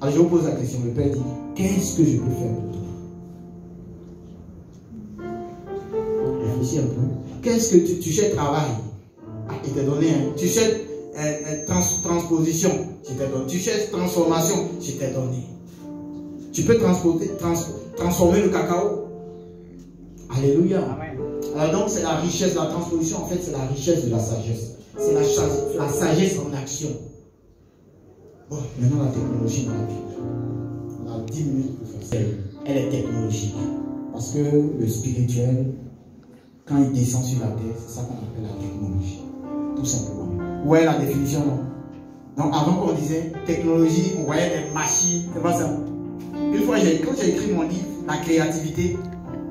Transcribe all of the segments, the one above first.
Alors je vous pose la question, le Père dit, qu'est-ce que je peux faire pour toi? Réfléchis un peu. Qu'est-ce que tu cherches travail? Il t'a donné. Tu cherches transposition, je t'ai donné. Tu cherches transformation, je t'ai donné. Tu peux transformer le cacao. Alléluia. Amen. Alors donc c'est la richesse, la transposition en fait c'est la richesse de la sagesse. C'est la sagesse en action. Bon, maintenant la technologie dans la Bible. On a 10 minutes pour faire ça. Elle est technologique. Parce que le spirituel, quand il descend sur la terre, c'est ça qu'on appelle la technologie. Tout simplement. Vous voyez la définition, non? Donc avant qu'on disait technologie, on voyait des machines, c'est pas ça. Une fois, quand j'ai écrit mon livre, La créativité,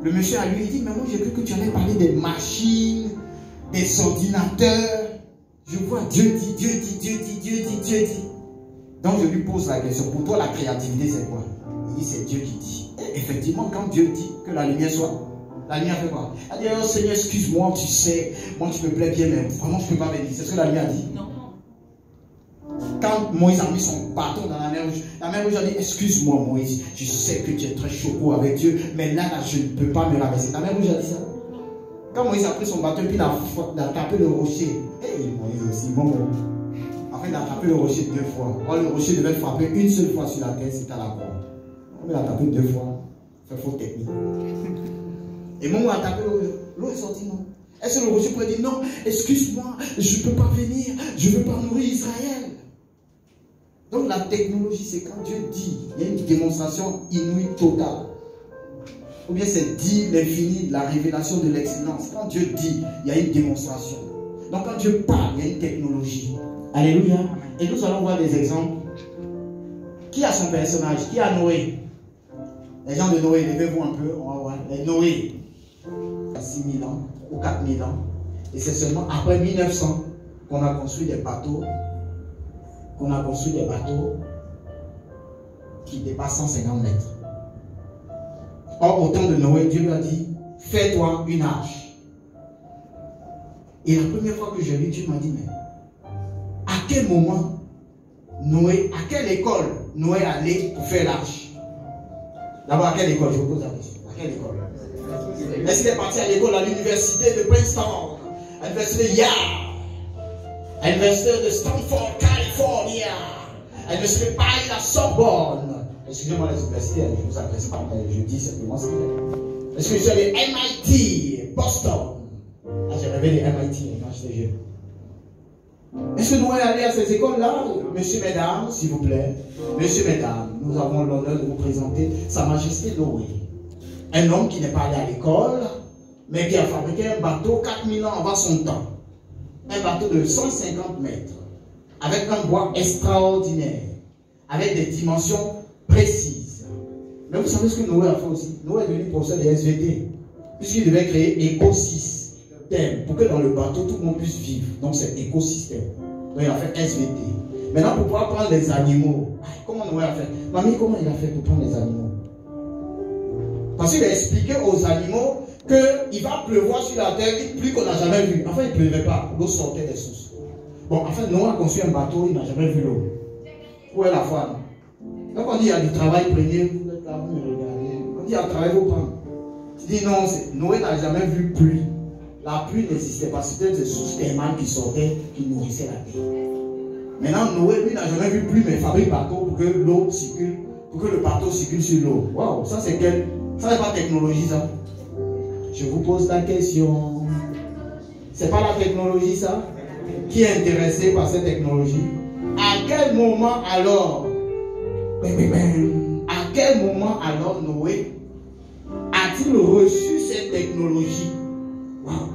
le monsieur à lui, il dit, mais moi j'ai cru que tu allais parler des machines, des ordinateurs. Je vois Dieu dit, Dieu dit, Dieu dit, Dieu dit, Dieu dit. Donc je lui pose la question, pour toi la créativité c'est quoi? Il dit, c'est Dieu qui dit. Et effectivement, quand Dieu dit que la lumière soit, la lumière fait quoi? Elle dit, oh Seigneur, excuse-moi, tu sais, moi tu me plais bien, mais vraiment je ne peux pas venir. C'est ce que la lumière dit? Non. Quand Moïse a mis son bâton dans la mer rouge a dit, excuse-moi Moïse, je sais que tu es très choco avec Dieu, mais là, je ne peux pas me ramasser. La mer rouge a dit ça. Quand Moïse a pris son bâton, puis il a tapé le rocher. Et Moïse aussi, bon. Enfin, il a tapé le rocher 2 fois. Or, le rocher devait frapper une seule fois sur la terre, c'était à la croix. Il a tapé 2 fois. C'est faux technique. Et Moïse a tapé l'eau est sortie, non? Est-ce que le rocher pourrait dire, non, excuse-moi, je ne peux pas venir, je ne veux pas nourrir Israël? Donc la technologie, c'est quand Dieu dit, il y a une démonstration inouïe totale. Ou bien c'est dit l'infini, la révélation de l'excellence. Quand Dieu dit, il y a une démonstration. Donc quand Dieu parle, il y a une technologie. Alléluia. Et nous allons voir des exemples. Qui a son personnage? Qui a Noé? Les gens de Noé, levez-vous un peu, on va voir. Les Noé, il y a 6000 ans ou 4000 ans. Et c'est seulement après 1900 qu'on a construit des bateaux. Qui dépassent 150 mètres. Or, au temps de Noé, Dieu lui a dit, fais-toi une arche. Et la première fois que je l'ai lu, Dieu m'a dit, mais à quel moment Noé, à quelle école Noé allait pour faire l'arche? D'abord, à quelle école? Je vous pose la question. À quelle école? Est-ce qu'il est parti à l'école, à l'université de Princeton, à l'université de Yale, à l'université de Stanford, California, à l'université de Paris, la Sorbonne? Excusez-moi les universités, je ne vous adresse pas, mais je dis simplement ce qu'il est. Est-ce que je suis allé MIT, Boston? Ah, j'ai rêvé les MIT quand j'étais jeune. Est-ce que Noé est allé à ces écoles-là? Messieurs, mesdames, s'il vous plaît. Messieurs, mesdames, nous avons l'honneur de vous présenter Sa Majesté Noé. Un homme qui n'est pas allé à l'école, mais qui a fabriqué un bateau 4000 ans avant son temps. Un bateau de 150 mètres, avec un bois extraordinaire, avec des dimensions précises. Mais vous savez ce que Noé a fait aussi? Noé est devenu professeur de SVT, puisqu'il devait créer écosystème, pour que dans le bateau, tout le monde puisse vivre. Donc c'est écosystème. Donc il a fait SVT. Maintenant, pour pouvoir prendre les animaux, comment Noé a fait? Mamie, comment il a fait pour prendre les animaux? Parce qu'il a expliqué aux animaux qu'il va pleuvoir sur la terre, une pluie qu'on n'a jamais vue. Enfin, il ne pleuvait pas, l'eau sortait des sources. Bon, enfin, Noé a construit un bateau, il n'a jamais vu l'eau. Où est la foi? Donc on dit il y a du travail, prenez, vous êtes là, vous me regardez. On dit il y a du travail, vous prenez. Tu dis non, Noé n'a jamais vu pluie. La pluie n'existait pas, c'était des sources thermales qui sortaient, qui nourrissaient la terre. Maintenant, Noé, lui, n'a jamais vu pluie, mais il fabrique bateau pour que l'eau circule, pour que le bateau circule sur l'eau. Waouh, ça c'est quel? Ça n'est pas technologie, ça. Je vous pose la question. C'est pas la technologie, ça? Qui est intéressé par cette technologie? À quel moment alors? À quel moment alors Noé a-t-il reçu cette technologie? Waouh!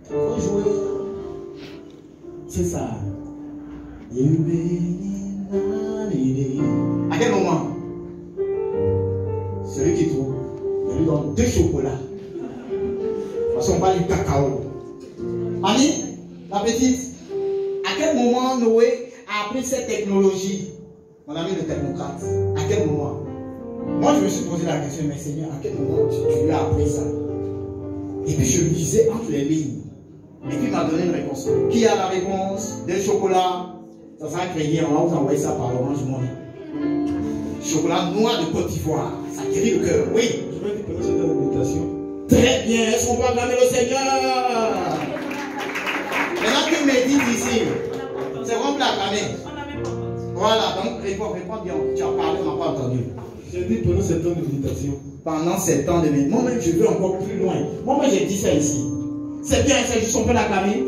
Faut jouer. C'est ça. À quel moment? Celui qui trouve, il lui donne 2 chocolats. Parce qu'on parle du cacao. Mamie, la petite, à quel moment Noé a appris cette technologie? Mon ami le technocrate, à quel moment? Moi je me suis posé la question, mais Seigneur, à quel moment tu lui as appris ça? Et puis je lisais entre les lignes. Et puis il m'a donné une réponse. Qui a la réponse? 2 chocolats. Ça sera créé, on va vous envoyer ça par l'Orange Money. chocolat noir de Côte d'Ivoire. Ça guérit le cœur. Oui. Je vais dire pendant cette méditation. Très bien. Est-ce qu'on peut acclamer le Seigneur? Maintenant qu'il médite ici, c'est qu'on peut acclamer. Voilà, donc réponds bien. Tu as parlé, on n'a pas entendu. J'ai dit pendant 7 ans de méditation. Pendant 7 ans de méditation. Moi-même, je veux encore plus loin. Moi-même, j'ai dit ça ici. C'est bien, c'est juste, on peut l'acclamer.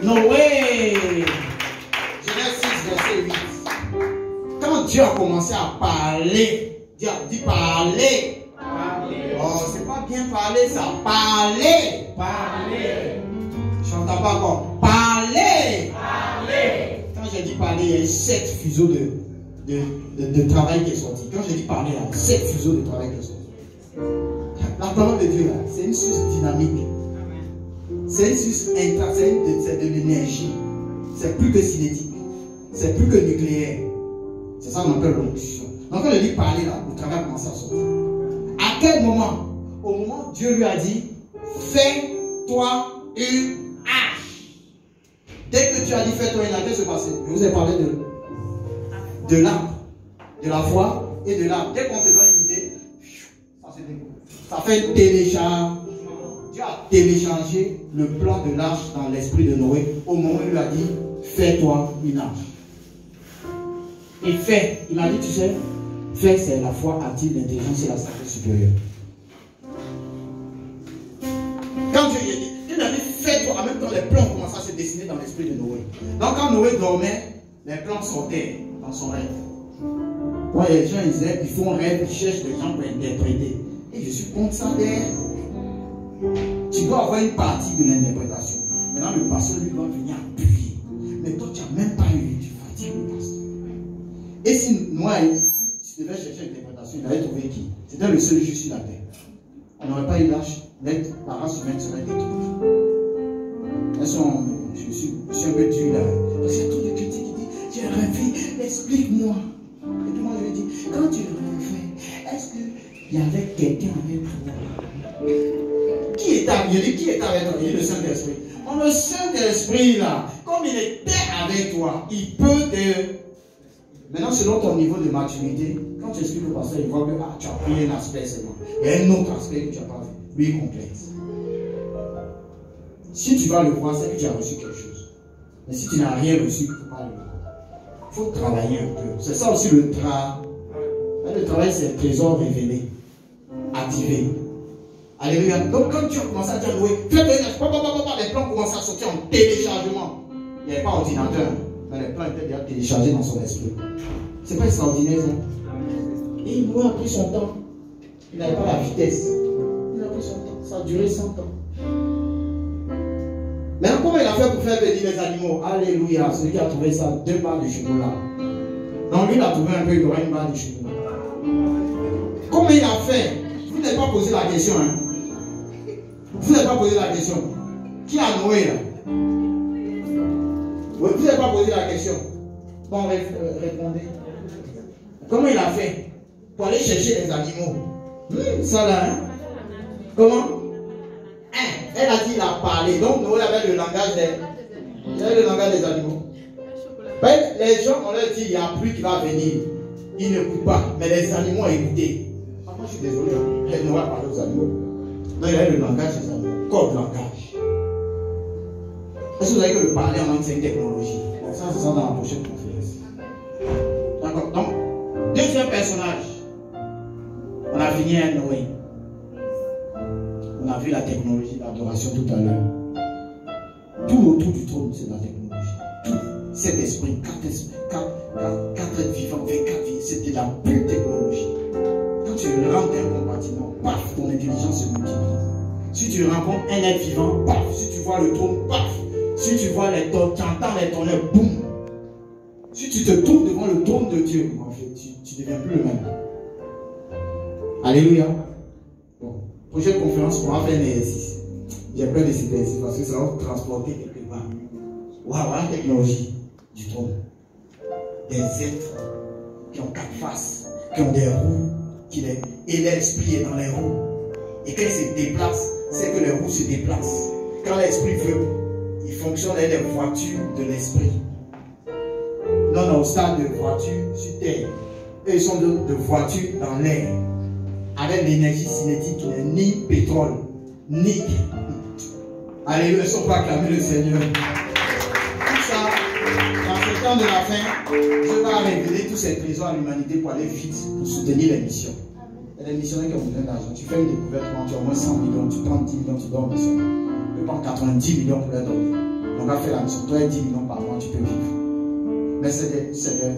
Noé. Genèse 6, verset 8. Quand Dieu a commencé à parler, Dieu a dit parler. Oh, c'est pas bien parler, ça. Parler. Je n'entends pas encore. Parler. Quand j'ai dit parler, il y a eu 7 fuseaux de travail qui est sorti. Quand j'ai dit parler, il y a 7 fuseaux de travail qui est sorti. La parole de Dieu, là, c'est une source dynamique. C'est une source intrinsèque, c'est de l'énergie. C'est plus que cinétique. C'est plus que nucléaire. C'est ça qu'on appelle l'onction. Donc quand je dis parler là, le travail commence à sortir. À quel moment? Au moment où Dieu lui a dit, fais-toi une hache. Dès que tu as dit fais-toi une hache, qu'est-ce qui s'est passé? Je vous ai parlé de l'arbre, de la foi et de l'arbre. Dès qu'on te donne une idée, ça fait télécharge. Dieu a téléchargé le plan de l'arche dans l'esprit de Noé au moment où il lui a dit fais-toi une arche. Et fait, il m'a dit, tu sais, fait, c'est la foi active, l'intelligence et la sagesse supérieure. Quand Dieu a dit fais-toi, en même temps les plans commençaient à se dessiner dans l'esprit de Noé. Donc quand Noé dormait, les plans sortaient dans son rêve. Moi, les gens ils font rêve, ils cherchent des gens pour interpréter. Et je suis contre ça derrière. Tu dois avoir une partie de l'interprétation. Maintenant, le pasteur lui doit venir appuyer. Mais toi, tu n'as même pas eu, tu fatigues le pasteur. Et si moi, si je devais chercher l'interprétation, il avait trouvé qui? C'était le seul juge sur la terre. On n'aurait pas eu l'âge, la race humaine serait détruite. Je suis un peu dur là. Parce qu'il y a trop de critiques qui disent, j'ai rêvé, explique-moi. Et puis moi, je lui dis, quand tu rêvais, est-ce qu'il y avait quelqu'un avec toi? Qui est avec toi? Il est le Saint-Esprit. Le Saint-Esprit là, comme il était avec toi, il peut te... Maintenant, selon ton niveau de maturité, quand tu expliques au pasteur, il voit que tu as pris un aspect seulement. Il y a un autre aspect que tu n'as pas vu. Lui, il complète. Si tu vas le voir, c'est que tu as reçu quelque chose. Mais si tu n'as rien reçu, il ne faut pas le voir. Il faut travailler un peu. C'est ça aussi le travail. Le travail, c'est le trésor révélé, activé. Alléluia. Donc quand tu as commencé à dire, oui, les plans commencent à sortir en téléchargement. Il n'y avait pas d'ordinateur, mais les plans étaient déjà téléchargés dans son esprit. C'est pas extraordinaire, ça. Et Noé a pris son temps. Il n'avait pas la vitesse. Il a pris son temps. Ça a duré 100 ans. Maintenant, comment il a fait pour faire venir les animaux? Alléluia. Celui qui a trouvé ça, 2 barres de chocolat. Donc lui, il a trouvé un peu, il aura une barre de chocolat. Comment il a fait? Vous n'avez pas posé la question, hein? Vous n'avez pas posé la question. Qui a Noé là? Vous n'avez pas posé la question. Bon, répondez. Comment il a fait pour aller chercher les animaux? Ça là, hein? Comment? Elle a dit, il a parlé. Donc Noé avait le langage des animaux. Les gens, on leur dit, il y a un pluie qui va venir. Ils n'écoutent pas. Mais les animaux ont écouté. Moi, je suis désolé. Noé a parlé aux animaux. Non, il a le langage des animaux. Code langage. Est-ce que vous savez que le parler en langue, c'est une technologie? Ça, c'est ça dans la prochaine conférence. D'accord. Donc, deuxième personnage. On a fini à Noé. On a vu la technologie, l'adoration tout à l'heure. Tout autour du trône, c'est la technologie. Tout. Cet esprit, 4 êtres vivants, 24 vies, c'était la pure technologie. Quand tu rentres un compartiment, paf, ton intelligence se multiplie. Si tu rencontres un être vivant, paf, si tu vois le trône, paf, si tu vois les tonnes, tu entends les tonnerres, boum. Si tu te trouves devant le trône de Dieu, en fait, tu ne deviens plus le même. Alléluia. Bon, prochaine conférence, on va faire un exercice. J'ai peur de cet exercice parce que ça va vous transporter quelque part. Waouh, la technologie du trône. Des êtres qui ont 4 faces, qui ont des roues, et l'esprit est dans les roues. Et quand ils se déplacent, c'est que les roues se déplacent. Quand l'esprit veut, il fonctionne avec les voitures de l'esprit. Non, au stade de voiture sur terre. Et ils sont de voitures dans l'air, avec l'énergie cinétique qui n'est ni pétrole, ni... Alléluia, ils ne sont pas acclamés le Seigneur. Tout ça, dans ce temps de la fin, Dieu va révéler tous ces trésors à l'humanité pour aller vite, pour soutenir les missions. Il y a des missionnaires qui ont besoin d'argent. Tu fais une découverte, tu as au moins 100 millions, tu prends 10 millions, tu donnes aux missionnaires. Tu prends 90 millions pour leur donner. Donc, on va faire la mission. Toi, 10 millions par mois, tu peux vivre. Mais c'est des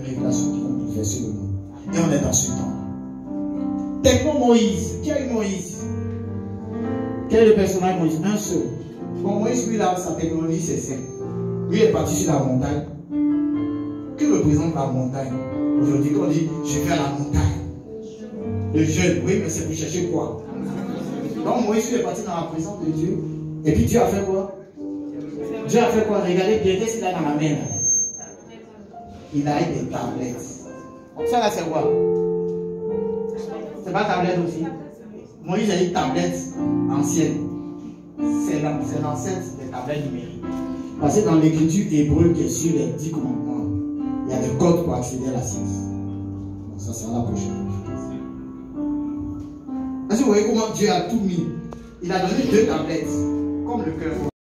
révélations qui vont bouleverser le monde. Et on est dans ce temps. Tellement Moïse. Qui a eu Moïse? Quel est le personnage Moïse? Un seul. Bon, Moïse, lui, là, sa technologie, c'est simple. Lui, il est parti sur la montagne. Que représente la montagne? Aujourd'hui, quand on dit, je vais à la montagne. Le jeûne, oui, mais c'est pour chercher quoi? Donc, Moïse, il est parti dans la présence de Dieu. Et puis, Dieu a fait quoi? Dieu a fait quoi? Regardez bien, qu'est-ce qu'il a dans la main, là? Il a des tablettes. Ça, là, c'est quoi? C'est pas tablette aussi? Moïse a une tablette ancienne. C'est l'ancêtre des tablettes numériques. Parce que dans l'écriture hébreu qui est sur les 10 commandements, il y a des codes pour accéder à la science. Donc ça sera la prochaine fois. Est-ce que vous voyez comment Dieu a tout mis? Il a donné 2 tablettes, comme le cœur.